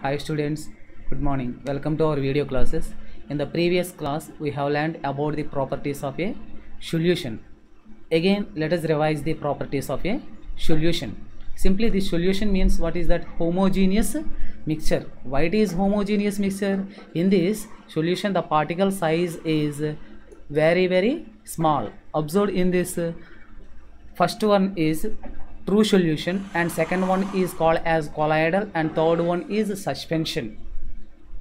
Hi students, good morning. Welcome to our video classes. In the previous class, we have learned about the properties of a solution. Again, let us revise the properties of a solution. Simply, the solution means what is that? Homogeneous mixture. Why it is homogeneous mixture? In this solution, the particle size is very small. Observed in this first one is true solution and second one is called as colloidal and third one is suspension.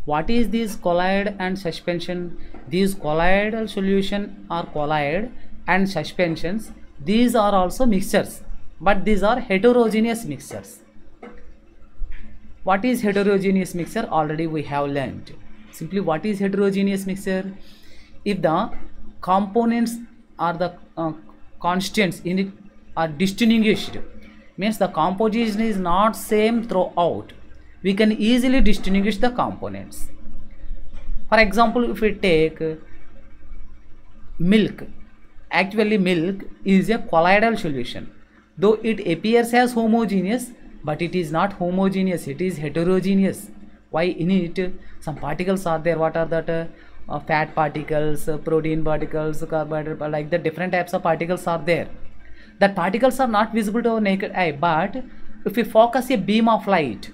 What is this colloid and suspension? These colloidal solution are colloid and suspensions. These are also mixtures, but these are heterogeneous mixtures. What is heterogeneous mixture? Already we have learned. Simply, what is heterogeneous mixture? If the components are the constants in it are distinguished, means the composition is not same throughout, we can easily distinguish the components. For example, if we take milk, actually milk is a colloidal solution, though it appears as homogeneous, but it is not homogeneous, it is heterogeneous. Why? In it some particles are there. What are that? Fat particles, protein particles, carbohydrate, like the different types of particles are there. That particles are not visible to our naked eye, but if we focus a beam of light,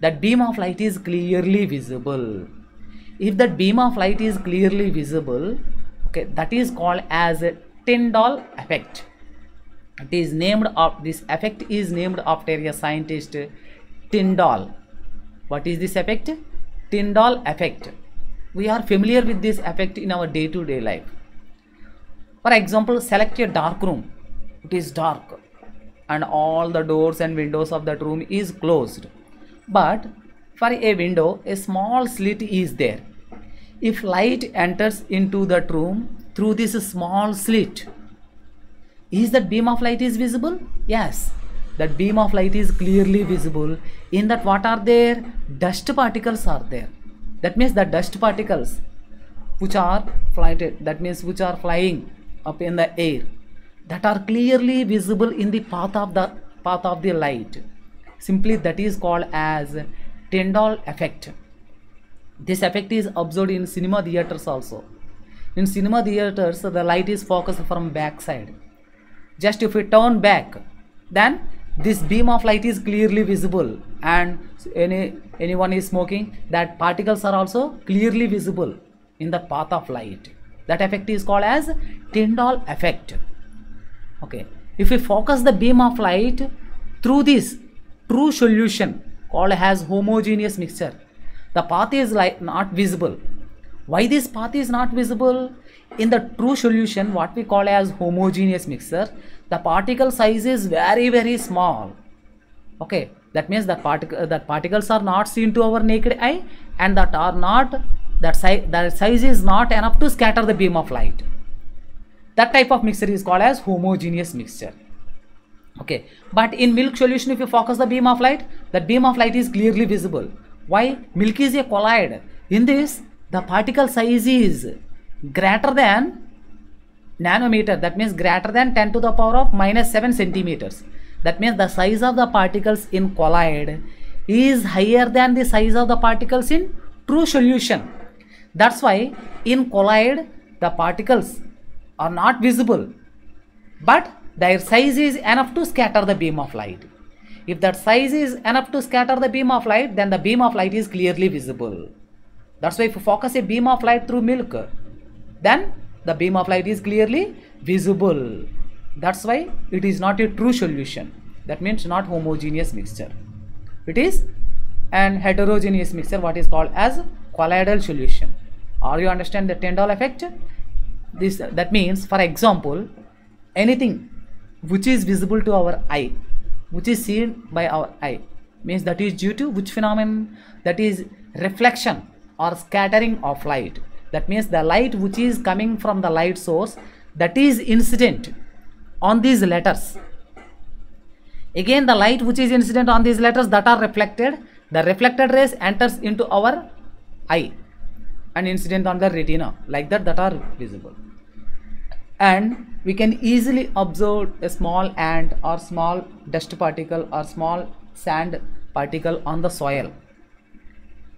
that beam of light is clearly visible. If that beam of light is clearly visible, okay, that is called as a Tyndall effect. It is named of this effect is named after a scientist, Tyndall. What is this effect? Tyndall effect. We are familiar with this effect in our day-to-day life. For example, select a dark room. It is dark and all the doors and windows of that room is closed, but for a window a small slit is there. If light enters into that room through this small slit, is that beam of light is visible? Yes, that beam of light is clearly visible. In that, what are there? Dust particles are there. That means the dust particles which are flighted, that means which are flying up in the air, that are clearly visible in the path of the light. Simply, that is called as Tyndall effect. This effect is observed in cinema theaters also. In cinema theaters, the light is focused from back side. Just if we turn back, then this beam of light is clearly visible, and anyone is smoking, that particles are also clearly visible in the path of light. That effect is called as Tyndall effect. Okay, if we focus the beam of light through this true solution called as homogeneous mixture, the path is not visible. Why this path is not visible? In the true solution, what we call as homogeneous mixture, the particle size is very small. Okay, that means that particles are not seen to our naked eye, and that size is not enough to scatter the beam of light. That type of mixture is called as homogeneous mixture. Okay, but in milk solution, if you focus the beam of light, that beam of light is clearly visible. Why? Milk is a colloid. In this, the particle size is greater than nanometer, that means greater than 10 to the power of -7 centimeters. That means the size of the particles in colloid is higher than the size of the particles in true solution. That's why in colloid the particles are not visible, but their size is enough to scatter the beam of light. If that size is enough to scatter the beam of light, then the beam of light is clearly visible. That's why if you focus a beam of light through milk, then the beam of light is clearly visible. That's why it is not a true solution. That means not homogeneous mixture. It is an heterogeneous mixture, what is called as colloidal solution. Are you understand the Tyndall effect? That means, for example, anything which is visible to our eye, which is seen by our eye, means that is due to which phenomenon? That is reflection or scattering of light. That means the light which is coming from the light source, that is incident on these letters. Again, the light which is incident on these letters that are reflected, the reflected rays enters into our eye and incident on the retina, like that are visible. And we can easily observe a small ant or small dust particle or small sand particle on the soil.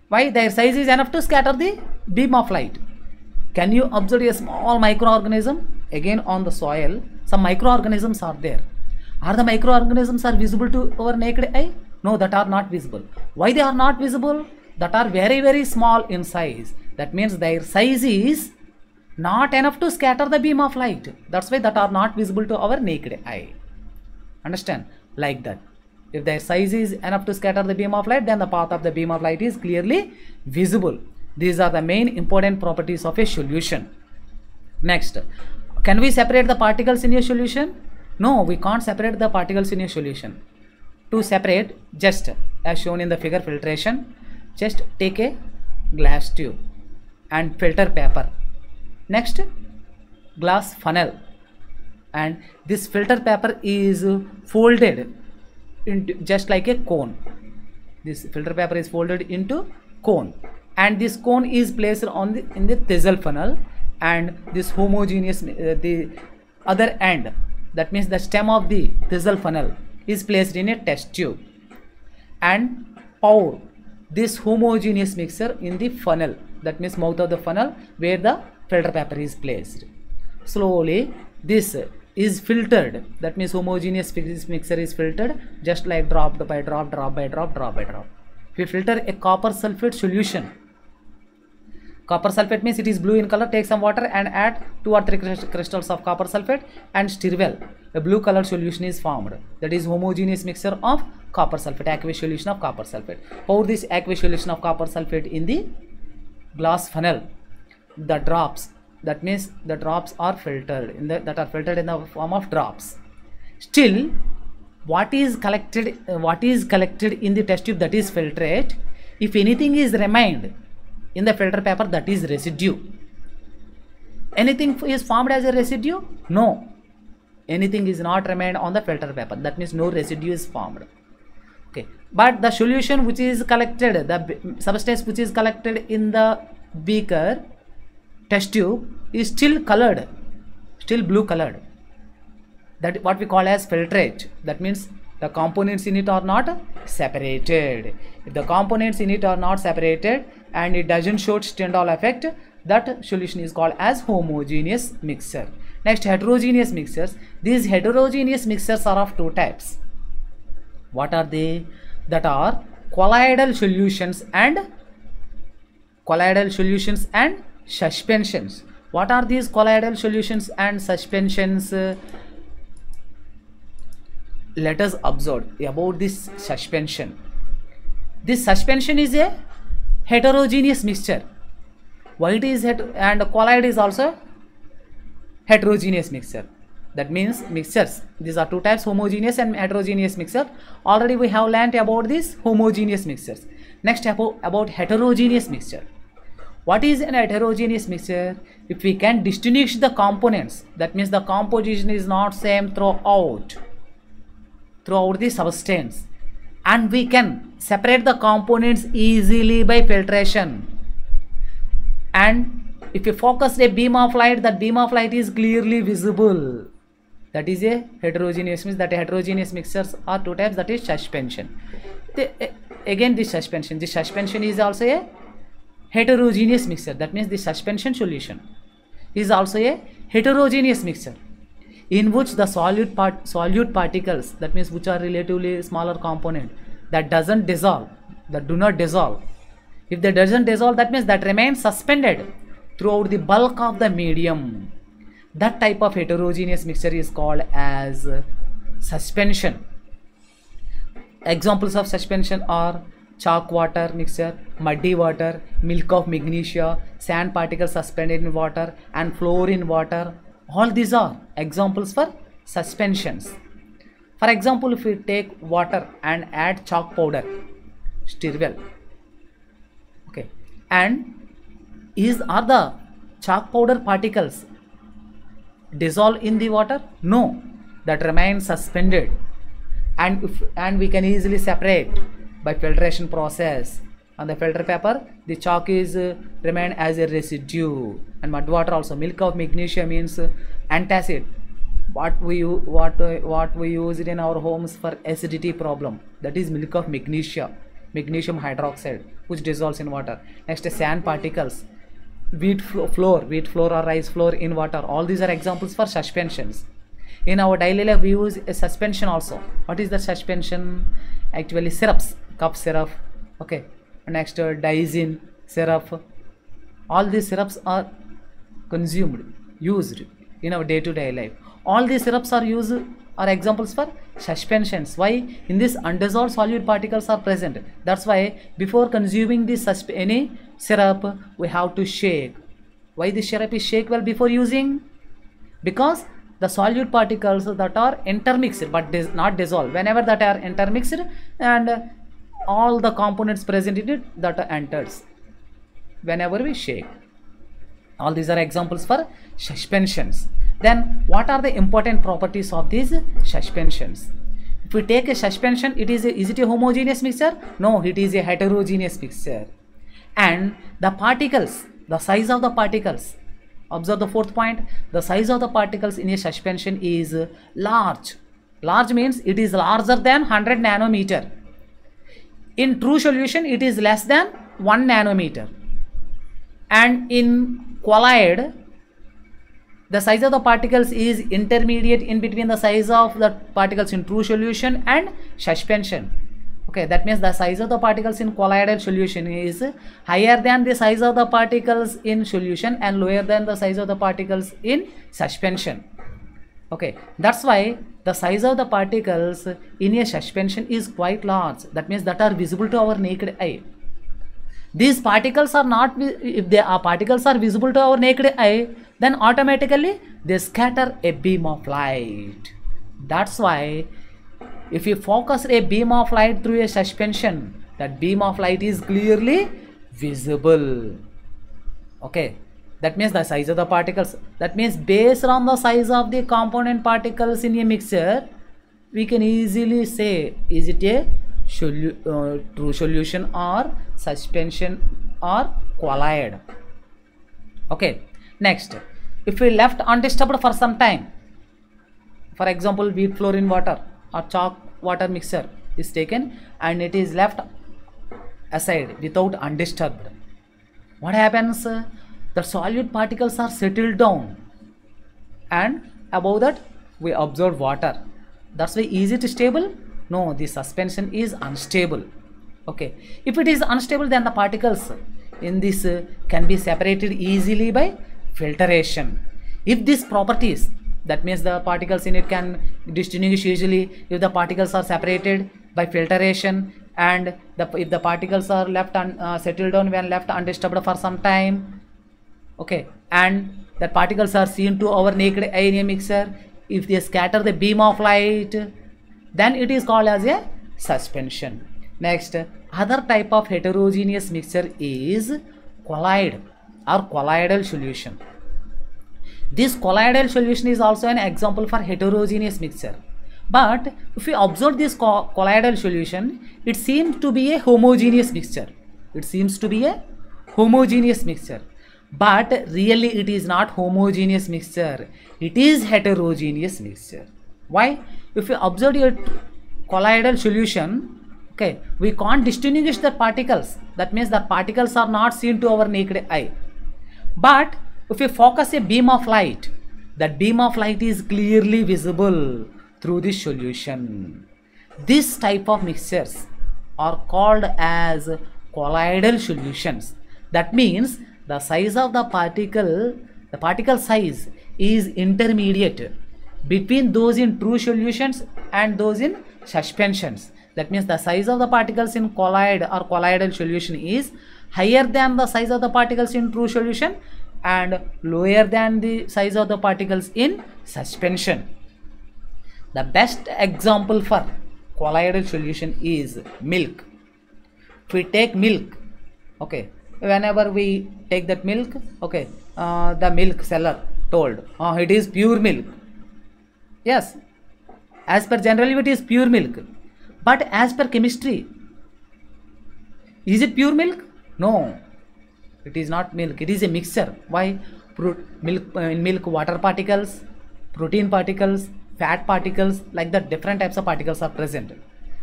Why? Their size is enough to scatter the beam of light. Can you observe a small microorganism? Again on the soil, some microorganisms are there. Are the microorganisms are visible to our naked eye? No, that are not visible. Why they are not visible? That are very, very small in size. That means their size is not enough to scatter the beam of light. That's why that are not visible to our naked eye. Understand? Like that. If their size is enough to scatter the beam of light, then the path of the beam of light is clearly visible. These are the main important properties of a solution. Next, can we separate the particles in a solution? No, we can't separate the particles in a solution. To separate, just as shown in the figure filtration, just take a glass tube and filter paper. Next, glass funnel, and this filter paper is folded into just like a cone. This filter paper is folded into cone, and this cone is placed on in the Thesel funnel, and this homogeneous the other end, that means the stem of the Thesel funnel, is placed in a test tube, and pour this homogeneous mixture in the funnel, that means mouth of the funnel where the filter paper is placed. Slowly this is filtered, that means homogeneous mixture is filtered just like drop by drop, drop by drop, drop by drop. If we filter a copper sulfate solution, copper sulfate means it is blue in color, take some water and add 2 or 3 crystals of copper sulfate and stir well. A blue colored solution is formed, that is homogeneous mixture of copper sulfate, aqueous solution of copper sulfate. Pour this aqueous solution of copper sulfate in the glass funnel. The drops, that means the drops are filtered in the form of drops. Still, what is collected in the test tube, that is filtrate. If anything is remained in the filter paper, that is residue. Anything is formed as a residue? No, anything is not remained on the filter paper, that means no residue is formed. Okay, but the solution which is collected, the substance which is collected in the beaker test tube is still colored, still blue colored. That what we call as filtrate. That means the components in it are not separated. If the components in it are not separated and it doesn't show Stendhal effect, that solution is called as homogeneous mixture. Next, heterogeneous mixtures. These heterogeneous mixtures are of two types. What are they? That are colloidal solutions and suspensions. What are these colloidal solutions and suspensions? Let us observe about this suspension. This suspension is a heterogeneous mixture. Why it is and colloid is also heterogeneous mixture. That means mixtures. These are two types, homogeneous and heterogeneous mixture. Already we have learnt about these homogeneous mixtures. Next, about heterogeneous mixture. What is an heterogeneous mixture? If we can distinguish the components, that means the composition is not same throughout the substance, and we can separate the components easily by filtration. And if you focus a beam of light, that beam of light is clearly visible. That is a heterogeneous mixture. That heterogeneous mixtures are two types, that is suspension. Again this suspension is also a heterogeneous mixture. That means the suspension solution is also a heterogeneous mixture in which the solute particles, that means which are relatively smaller component, that doesn't dissolve, that do not dissolve. If they doesn't dissolve, that means that remains suspended throughout the bulk of the medium. That type of heterogeneous mixture is called as suspension. Examples of suspension are chalk water mixture, muddy water, milk of magnesia, sand particles suspended in water, and flour in water. All these are examples for suspensions. For example, if we take water and add chalk powder, stir well. Okay, and are the chalk powder particles dissolve in the water? No, that remains suspended, and we can easily separate by filtration process. On the filter paper, the chalk is remain as a residue, and mud water also. Milk of magnesia means antacid. What we use it in our homes for acidity problem, that is milk of magnesia. magnesium hydroxide, which dissolves in water. Next, sand particles, wheat flour or rice flour in water. All these are examples for suspensions. In our daily life, we use a suspension also. What is the suspension? Actually, syrups, cough syrup. Okay. Next, Daizin syrup. All these syrups are consumed, used in our day-to-day life. All these syrups are examples for suspensions. Why? In this undissolved solute particles are present. That's why before consuming this any syrup, we have to shake. Why the syrup is shake well before using? Because the solute particles that are intermixed but not dissolved, whenever that are intermixed, and all the components present in it that enters whenever we shake. All these are examples for suspensions. Then what are the important properties of these suspensions? If we take a suspension, is it a homogeneous mixture? No, it is a heterogeneous mixture. And the particles, the size of the particles, observe the fourth point, the size of the particles in a suspension is large. Large means it is larger than 100 nanometer. In true solution, it is less than 1 nanometer. And in colloid, the size of the particles is intermediate in between the size of the particles in true solution and suspension. Okay, that means the size of the particles in colloidal solution is higher than the size of the particles in solution and lower than the size of the particles in suspension. Okay, that's why the size of the particles in a suspension is quite large. That means that are visible to our naked eye. These particles are not, if they are particles are visible to our naked eye, then automatically they scatter a beam of light. That's why if you focus a beam of light through a suspension, that beam of light is clearly visible. Okay, that means the size of the particles. That means based on the size of the component particles in a mixture, we can easily say, is it a true solution or suspension or colloid. Okay, next, if we left undisturbed for some time, for example, wheat flour in water or chalk water mixture is taken and it is left aside without undisturbed, what happens? The solute particles are settled down, and above that we observe water. That's why is it stable? No, the suspension is unstable. Okay, if it is unstable, then the particles in this can be separated easily by filtration. If these properties, that means the particles in it can distinguish easily if the particles are separated by filtration, and if the particles are left settled down when left undisturbed for some time. Okay, and the particles are seen to our naked eye in a mixer. If they scatter the beam of light, then it is called as a suspension. Next, other type of heterogeneous mixture is colloid or colloidal solution. This colloidal solution is also an example for heterogeneous mixture. But if we observe this colloidal solution, it seems to be a homogeneous mixture. It seems to be a homogeneous mixture. But really it is not homogeneous mixture. It is heterogeneous mixture. Why? If we observe a colloidal solution, okay, we can't distinguish the particles. That means the particles are not seen to our naked eye. But if we focus a beam of light, that beam of light is clearly visible through this solution. This type of mixtures are called as colloidal solutions. That means the size of the particle size is intermediate between those in true solutions and those in suspensions. That means the size of the particles in colloid or colloidal solution is higher than the size of the particles in true solution and lower than the size of the particles in suspension. The best example for colloidal solution is milk. If we take milk, okay, whenever we take that milk, okay, the milk seller told, it is pure milk. Yes, as per generally it is pure milk. But as per chemistry, is it pure milk? No, it is not milk. It is a mixture. Why? In milk, water particles, protein particles, fat particles, like that different types of particles are present.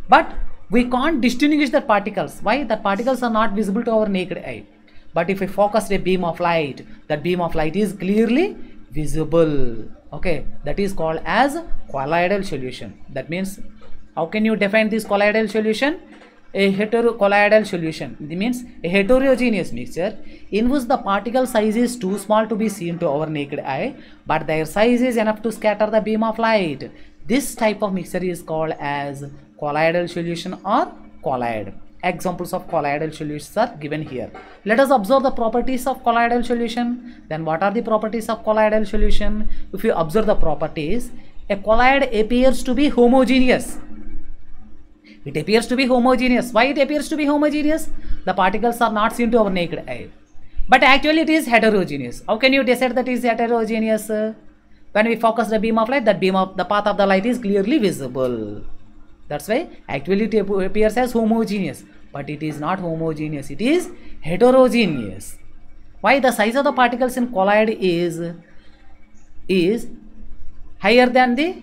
But We can't distinguish the particles. Why? The particles are not visible to our naked eye. But if we focus a beam of light, that beam of light is clearly visible. Okay, that is called as colloidal solution. That means, how can you define this colloidal solution? A heterocolloidal solution. It means a heterogeneous mixture in which the particle size is too small to be seen to our naked eye, but their size is enough to scatter the beam of light. This type of mixture is called as colloidal solution or colloid. Examples of colloidal solutions are given here. Let us observe the properties of colloidal solution. Then what are the properties of colloidal solution? If you observe the properties, a colloid appears to be homogeneous. It appears to be homogeneous. Why it appears to be homogeneous? The particles are not seen to our naked eye. But actually it is heterogeneous. How can you decide that it is heterogeneous? When we focus the beam of light, that the path of the light is clearly visible. That's why actually it appears as homogeneous. But it is not homogeneous. It is heterogeneous. Why? The size of the particles in colloid is higher than the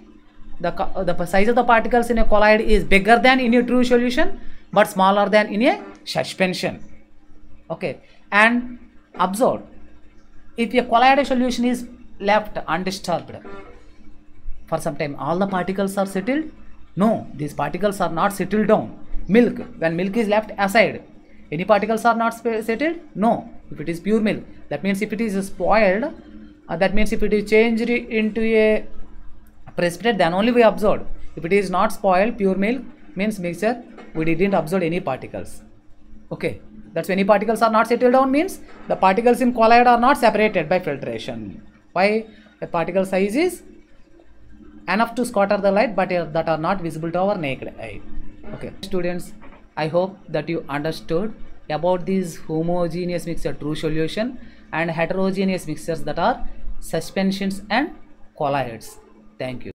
size of the particles in a colloid is bigger than in a true solution, but smaller than in a suspension. Okay, and observe, if a colloidal solution is left undisturbed for some time, all the particles are settled? No, these particles are not settled down. Milk, when milk is left aside, any particles are not settled? No. If it is pure milk, that means if it is spoiled, that means if it is changed into a precipitate, then only we observed. If it is not spoiled, pure milk means mixture, we didn't observe any particles. Okay, that's when any particles are not settled down means the particles in colloid are not separated by filtration. Why? The particle size is enough to scatter the light, but that are not visible to our naked eye. Okay, students, I hope that you understood about these homogeneous mixture true solution and heterogeneous mixtures that are suspensions and colloids. Thank you.